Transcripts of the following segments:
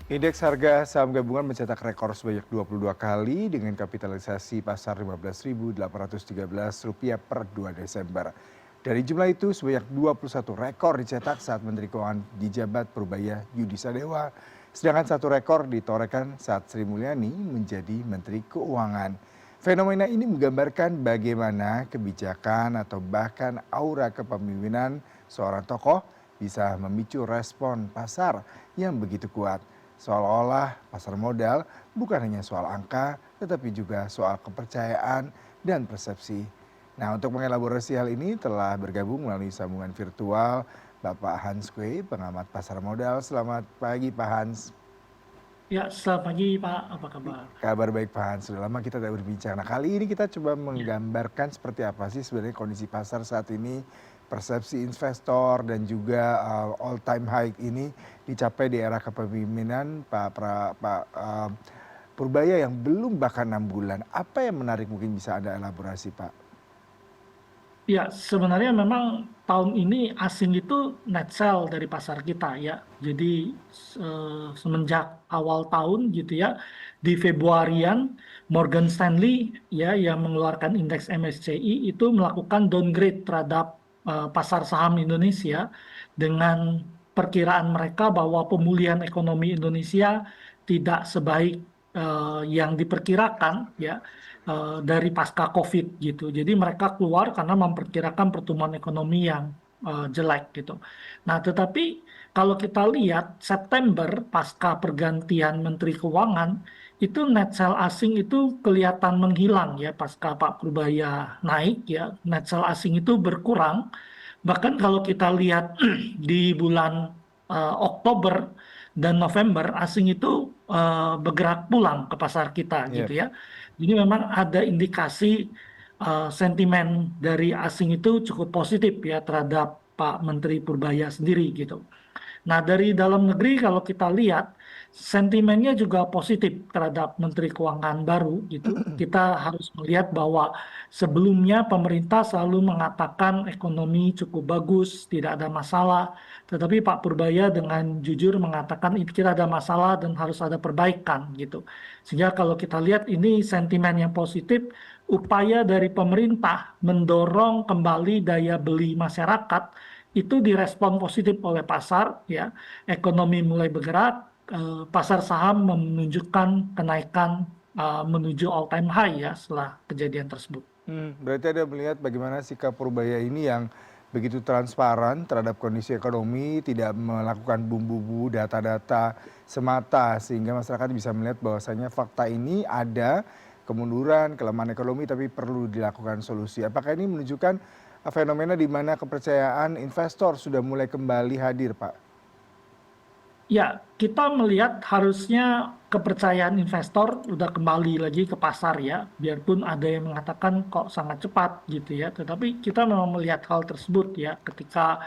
Indeks harga saham gabungan mencetak rekor sebanyak 22 kali dengan kapitalisasi pasar Rp15.813 per 2 Desember. Dari jumlah itu, sebanyak 21 rekor dicetak saat Menteri Keuangan dijabat Purbaya Yudi Sadewa, sedangkan satu rekor ditorehkan saat Sri Mulyani menjadi Menteri Keuangan. Fenomena ini menggambarkan bagaimana kebijakan atau bahkan aura kepemimpinan seorang tokoh bisa memicu respon pasar yang begitu kuat. Seolah-olah pasar modal bukan hanya soal angka, tetapi juga soal kepercayaan dan persepsi. Nah, untuk mengelaborasi hal ini telah bergabung melalui sambungan virtual Bapak Hans Kue, pengamat pasar modal. Selamat pagi Pak Hans. Ya, selamat pagi Pak, apa kabar? Kabar baik Pak Hans, sudah lama kita tidak berbincang. Nah, kali ini kita coba Ya, menggambarkan seperti apa sih sebenarnya kondisi pasar saat ini, persepsi investor dan juga all time high ini dicapai di era kepemimpinan Pak Purbaya yang belum bahkan 6 bulan. Apa yang menarik mungkin bisa Anda elaborasi Pak? ya sebenarnya memang tahun ini asing itu net sell dari pasar kita ya. Jadi semenjak awal tahun gitu ya, di Februarian Morgan Stanley ya yang mengeluarkan indeks MSCI itu melakukan downgrade terhadap pasar saham Indonesia dengan perkiraan mereka bahwa pemulihan ekonomi Indonesia tidak sebaik yang diperkirakan ya dari pasca COVID gitu. Jadi mereka keluar karena memperkirakan pertumbuhan ekonomi yang jelek gitu. Nah, tetapi kalau kita lihat September pasca pergantian Menteri Keuangan itu net sell asing itu kelihatan menghilang ya pasca Pak Purbaya naik ya net sell asing itu berkurang. Bahkan kalau kita lihat di bulan Oktober dan November asing itu bergerak pulang ke pasar kita Iya. gitu ya. Jadi memang ada indikasi sentimen dari asing itu cukup positif ya terhadap Pak Menteri Purbaya sendiri gitu. Nah, dari dalam negeri kalau kita lihat sentimennya juga positif terhadap Menteri Keuangan baru gitu. Kita harus melihat bahwa sebelumnya pemerintah selalu mengatakan ekonomi cukup bagus, tidak ada masalah. Tetapi Pak Purbaya dengan jujur mengatakan ini kita ada masalah dan harus ada perbaikan gitu. Sehingga kalau kita lihat ini sentimen yang positif, upaya dari pemerintah mendorong kembali daya beli masyarakat itu direspon positif oleh pasar ya ekonomi mulai bergerak pasar saham menunjukkan kenaikan menuju all time high ya setelah kejadian tersebut. Berarti Anda melihat bagaimana sikap Purbaya ini yang begitu transparan terhadap kondisi ekonomi, tidak melakukan bumbu-bumbu data-data semata sehingga masyarakat bisa melihat bahwasanya fakta ini ada kemunduran, kelemahan ekonomi tapi perlu dilakukan solusi. Apakah ini menunjukkan fenomena di mana kepercayaan investor sudah mulai kembali hadir, Pak? Ya, kita melihat harusnya kepercayaan investor udah kembali lagi ke pasar ya, biarpun ada yang mengatakan kok sangat cepat gitu ya, tetapi kita memang melihat hal tersebut ya ketika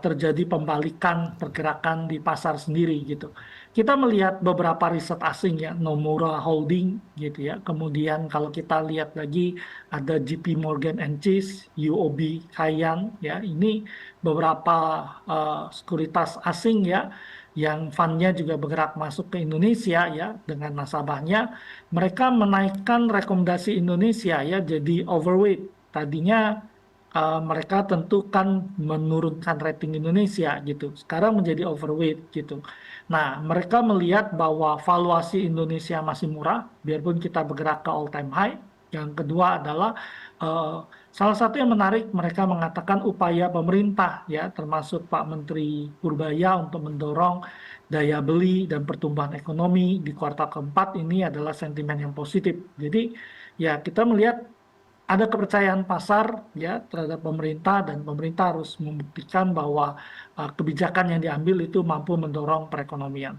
terjadi pembalikan pergerakan di pasar sendiri gitu. Kita melihat beberapa riset asing ya, Nomura Holding gitu ya, kemudian kalau kita lihat lagi ada JP Morgan and Chase, UOB Kay Hian ya, ini beberapa sekuritas asing ya yang fundnya juga bergerak masuk ke Indonesia ya dengan nasabahnya, mereka menaikkan rekomendasi Indonesia ya jadi overweight. Tadinya mereka tentu kan menurunkan rating Indonesia gitu. Sekarang menjadi overweight gitu. Nah, mereka melihat bahwa valuasi Indonesia masih murah, biarpun kita bergerak ke all time high. Yang kedua adalah eh, salah satu yang menarik, mereka mengatakan upaya pemerintah ya, termasuk Pak Menteri Purbaya untuk mendorong daya beli dan pertumbuhan ekonomi di kuartal keempat ini adalah sentimen yang positif. Jadi ya kita melihat ada kepercayaan pasar ya terhadap pemerintah dan pemerintah harus membuktikan bahwa kebijakan yang diambil itu mampu mendorong perekonomian.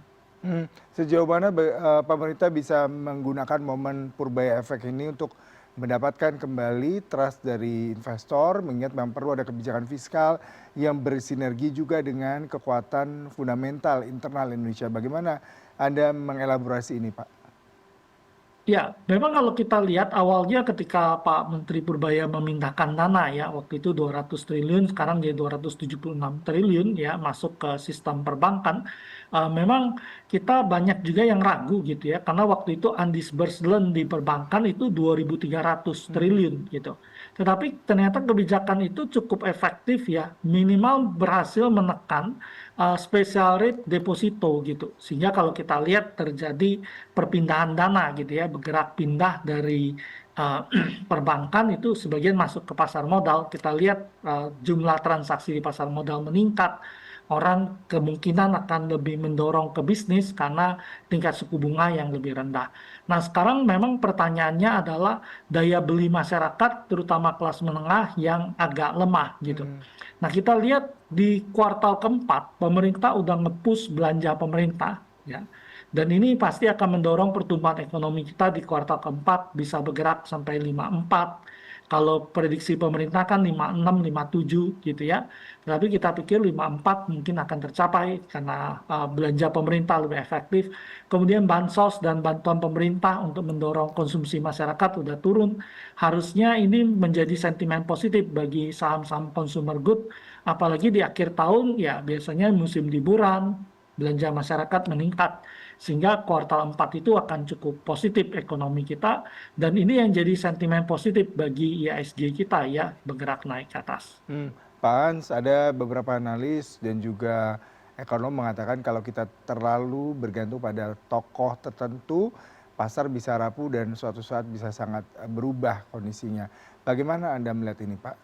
Sejauh mana pemerintah bisa menggunakan momen Purbaya Efek ini untuk mendapatkan kembali trust dari investor, mengingat memang perlu ada kebijakan fiskal yang bersinergi juga dengan kekuatan fundamental internal Indonesia. Bagaimana Anda mengelaborasi ini, Pak? Ya, memang kalau kita lihat awalnya ketika Pak Menteri Purbaya memindahkan dana ya, waktu itu 200 triliun, sekarang jadi 276 triliun ya, masuk ke sistem perbankan. Memang kita banyak juga yang ragu gitu ya, karena waktu itu undisbursed di perbankan itu 2.300 Mhm. triliun gitu. Tetapi ternyata kebijakan itu cukup efektif ya, minimal berhasil menekan special rate deposito gitu. Sehingga kalau kita lihat terjadi perpindahan dana gitu ya, bergerak pindah dari perbankan itu sebagian masuk ke pasar modal. Kita lihat jumlah transaksi di pasar modal meningkat. Orang kemungkinan akan lebih mendorong ke bisnis karena tingkat suku bunga yang lebih rendah. Nah, sekarang memang pertanyaannya adalah daya beli masyarakat, terutama kelas menengah yang agak lemah gitu. Mhm. Nah, kita lihat di kuartal keempat, pemerintah udah nge-push belanja pemerintah, ya. Dan ini pasti akan mendorong pertumbuhan ekonomi kita di kuartal keempat bisa bergerak sampai 5,4. Kalau prediksi pemerintah kan 5,6, 5,7 gitu ya. Tapi kita pikir 5,4 mungkin akan tercapai karena belanja pemerintah lebih efektif. Kemudian bansos dan bantuan pemerintah untuk mendorong konsumsi masyarakat udah turun. Harusnya ini menjadi sentimen positif bagi saham-saham consumer good. Apalagi di akhir tahun ya biasanya musim liburan, belanja masyarakat meningkat. Sehingga kuartal 4 itu akan cukup positif ekonomi kita, dan ini yang jadi sentimen positif bagi IHSG kita ya, bergerak naik ke atas. Pak Hans, ada beberapa analis dan juga ekonom mengatakan kalau kita terlalu bergantung pada tokoh tertentu, pasar bisa rapuh dan suatu saat bisa sangat berubah kondisinya. Bagaimana Anda melihat ini, Pak?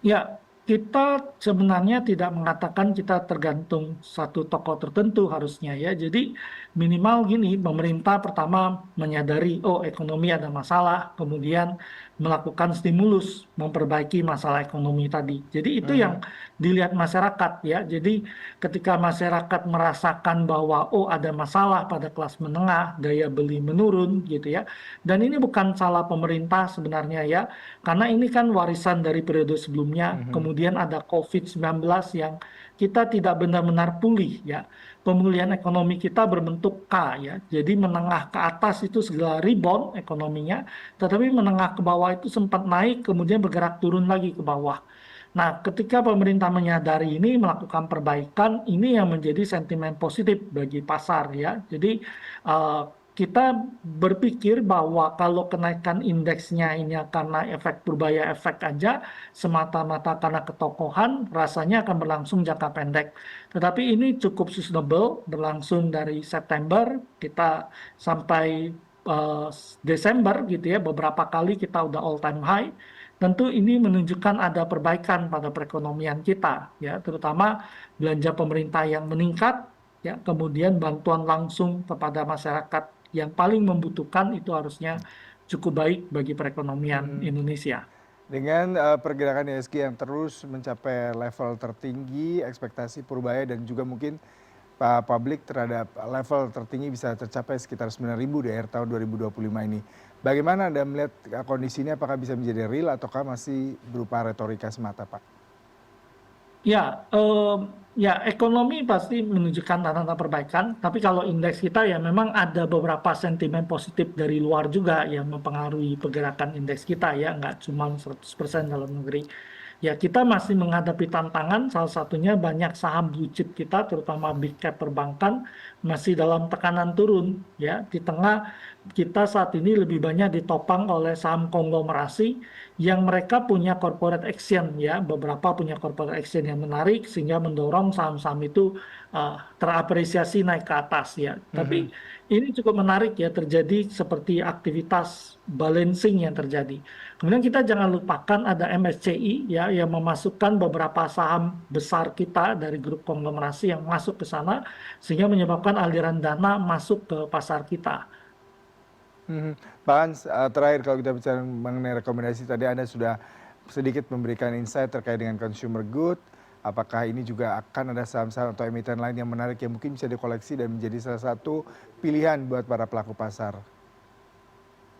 Ya, kita sebenarnya tidak mengatakan kita tergantung satu tokoh tertentu harusnya ya. Jadi minimal gini, pemerintah pertama menyadari, oh ekonomi ada masalah, kemudian melakukan stimulus, memperbaiki masalah ekonomi tadi. Jadi itu yang Mhm. dilihat masyarakat ya. Jadi ketika masyarakat merasakan bahwa oh ada masalah pada kelas menengah, daya beli menurun gitu ya. Dan ini bukan salah pemerintah sebenarnya ya, karena ini kan warisan dari periode sebelumnya, Mhm. kemudian ada COVID-19 yang kita tidak benar-benar pulih ya. Pemulihan ekonomi kita berbentuk K ya. Jadi menengah ke atas itu segala rebound ekonominya, tetapi menengah ke bawah itu sempat naik kemudian bergerak turun lagi ke bawah. Nah, ketika pemerintah menyadari ini, melakukan perbaikan, ini yang menjadi sentimen positif bagi pasar ya. Jadi eh, kita berpikir bahwa kalau kenaikan indeksnya ini karena efek Purbaya efek aja, semata-mata karena ketokohan, rasanya akan berlangsung jangka pendek. Tetapi ini cukup sustainable, berlangsung dari September, kita sampai eh, Desember gitu ya, beberapa kali kita udah all time high. Tentu ini menunjukkan ada perbaikan pada perekonomian kita, ya, terutama belanja pemerintah yang meningkat, ya, kemudian bantuan langsung kepada masyarakat yang paling membutuhkan itu harusnya cukup baik bagi perekonomian Mhm. Indonesia. Dengan pergerakan ISG yang terus mencapai level tertinggi, ekspektasi Purbaya dan juga mungkin publik terhadap level tertinggi bisa tercapai sekitar 9.000 di akhir tahun 2025 ini. Bagaimana Anda melihat kondisi ini apakah bisa menjadi real ataukah masih berupa retorika semata, Pak? Ya, ya ekonomi pasti menunjukkan tanda-tanda perbaikan, tapi kalau indeks kita ya memang ada beberapa sentimen positif dari luar juga yang mempengaruhi pergerakan indeks kita ya, nggak cuma 100% dalam negeri. Ya kita masih menghadapi tantangan, salah satunya banyak saham blue chip kita, terutama big cap perbankan, masih dalam tekanan turun ya. Di tengah kita saat ini lebih banyak ditopang oleh saham konglomerasi yang mereka punya corporate action ya, beberapa punya corporate action yang menarik sehingga mendorong saham-saham itu terapresiasi naik ke atas ya. Mhm. Tapi ini cukup menarik ya, terjadi seperti aktivitas balancing yang terjadi. Kemudian kita jangan lupakan ada MSCI ya yang memasukkan beberapa saham besar kita dari grup konglomerasi yang masuk ke sana sehingga menyebabkan aliran dana masuk ke pasar kita. Mhm. Pak Hans, terakhir kalau kita bicara mengenai rekomendasi tadi Anda sudah sedikit memberikan insight terkait dengan consumer good, apakah ini juga akan ada saham-saham atau emiten lain yang menarik yang mungkin bisa dikoleksi dan menjadi salah satu pilihan buat para pelaku pasar?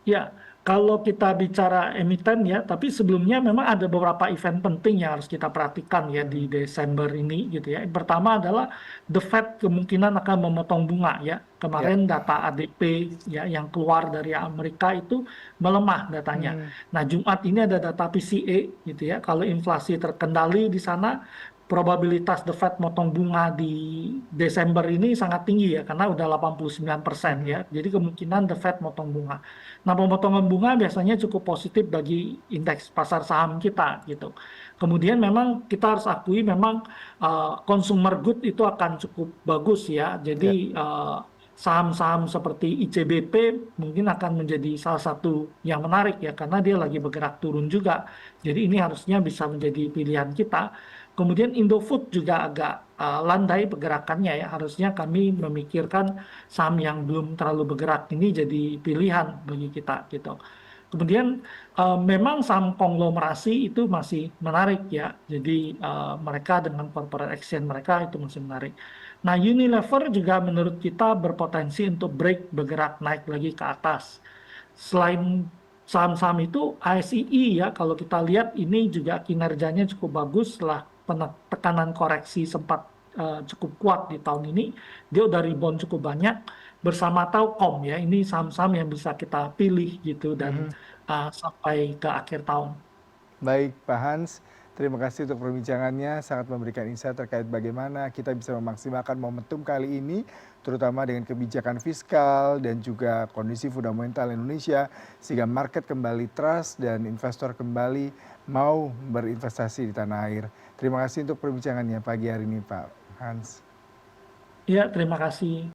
Ya, kalau kita bicara emiten ya, tapi sebelumnya memang ada beberapa event penting yang harus kita perhatikan ya di Mhm. Desember ini gitu ya. Yang pertama adalah The Fed kemungkinan akan memotong bunga ya. Ya. Kemarin data ADP ya yang keluar dari Amerika itu melemah datanya. Mhm. Nah, Jumat ini ada data PCE gitu ya. Kalau inflasi terkendali di sana, probabilitas The Fed motong bunga di Desember ini sangat tinggi ya, karena udah 89% Mhm. ya. Jadi kemungkinan The Fed motong bunga. Nah, pemotongan bunga biasanya cukup positif bagi indeks pasar saham kita gitu. Kemudian memang kita harus akui memang consumer good itu akan cukup bagus ya. Ya. Jadi saham-saham seperti ICBP mungkin akan menjadi salah satu yang menarik ya karena dia lagi bergerak turun juga. Jadi ini harusnya bisa menjadi pilihan kita. Kemudian Indofood juga agak landai pergerakannya ya. Harusnya kami memikirkan saham yang belum terlalu bergerak ini jadi pilihan bagi kita gitu. Kemudian memang saham konglomerasi itu masih menarik ya. Jadi mereka dengan corporate action mereka itu masih menarik. Nah, Unilever juga menurut kita berpotensi untuk break bergerak naik lagi ke atas. Selain saham-saham itu ASII ya kalau kita lihat ini juga kinerjanya cukup bagus setelah tekanan koreksi sempat cukup kuat di tahun ini. Dia udah rebound cukup banyak bersama Telkom ya. Ini saham-saham yang bisa kita pilih gitu dan Mhm. sampai ke akhir tahun. Baik, Pak Hans, terima kasih untuk perbincangannya, sangat memberikan insight terkait bagaimana kita bisa memaksimalkan momentum kali ini, terutama dengan kebijakan fiskal dan juga kondisi fundamental Indonesia, sehingga market kembali trust dan investor kembali mau berinvestasi di tanah air. Terima kasih untuk perbincangannya pagi hari ini, Pak Hans. Ya, terima kasih.